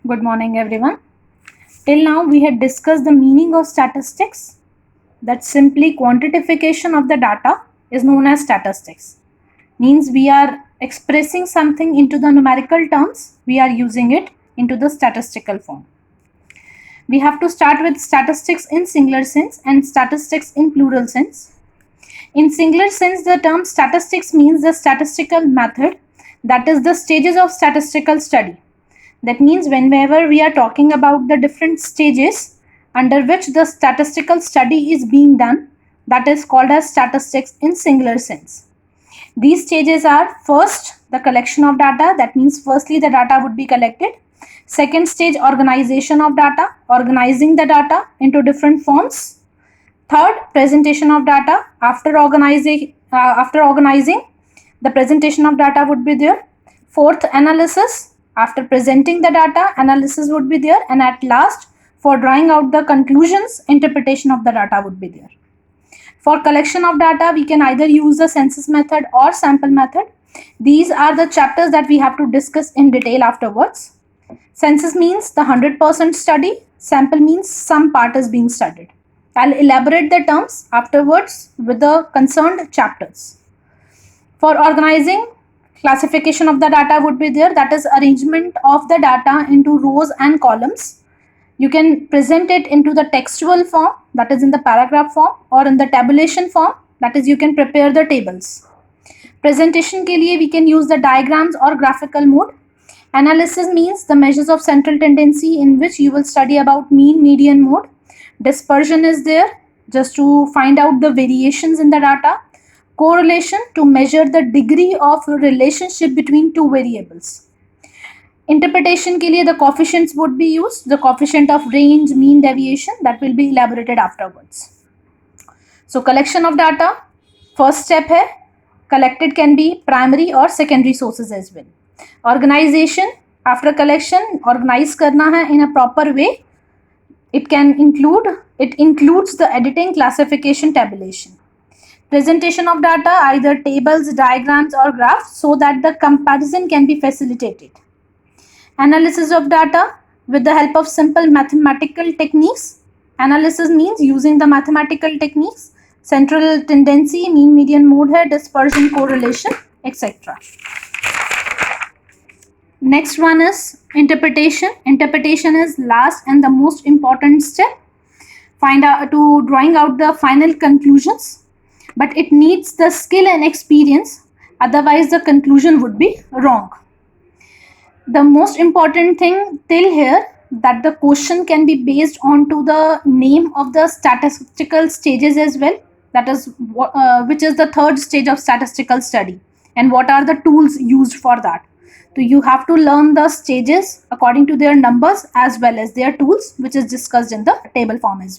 Good morning, everyone. Till now, we had discussed the meaning of statistics. That simply quantification of the data is known as statistics. Means we are expressing something into the numerical terms, we are using it into the statistical form. We have to start with statistics in singular sense and statistics in plural sense. In singular sense, the term statistics means the statistical method, that is the stages of statistical study. That means whenever we are talking about the different stages under which the statistical study is being done, that is called as statistics in singular sense. These stages are: first, the collection of data, that means firstly the data would be collected. Second stage, organization of data, organizing the data into different forms. Third, presentation of data. After organizing, the presentation of data would be there. Fourth, analysis. After presenting the data, analysis would be there. And at last, for drawing out the conclusions, interpretation of the data would be there. For collection of data, we can either use the census method or sample method. These are the chapters that we have to discuss in detail afterwards. Census means the 100% study. Sample means some part is being studied. I'll elaborate the terms afterwards with the concerned chapters. For organizing, classification of the data would be there, that is arrangement of the data into rows and columns. You can present it into the textual form, that is in the paragraph form, or in the tabulation form, that is you can prepare the tables. Presentation के लिए we can use the diagrams or graphical mode. Analysis means the measures of central tendency, in which you will study about mean, median, mode. Dispersion is there, just to find out the variations in the data. Correlation, to measure the degree of relationship between two variables. Interpretation के लिए the coefficients would be used, the coefficient of range, mean, deviation, that will be elaborated afterwards. So collection of data, first step है, collected can be primary or secondary sources as well. Organization, after collection, organize करना है in a proper way. It includes the editing, classification, tabulation. Presentation of data, either tables, diagrams or graphs, so that the comparison can be facilitated. Analysis of data with the help of simple mathematical techniques. Analysis means using the mathematical techniques. Central tendency, mean, median, mode है, dispersion, correlation, etc. Next one is interpretation. Interpretation is last and the most important step. Drawing out the final conclusions, but it needs the skill and experience, otherwise the conclusion would be wrong. The most important thing till here, that the question can be based on to the name of the statistical stages as well, that is which is the third stage of statistical study, and what are the tools used for that. So you have to learn the stages according to their numbers as well as their tools, which is discussed in the table form as well.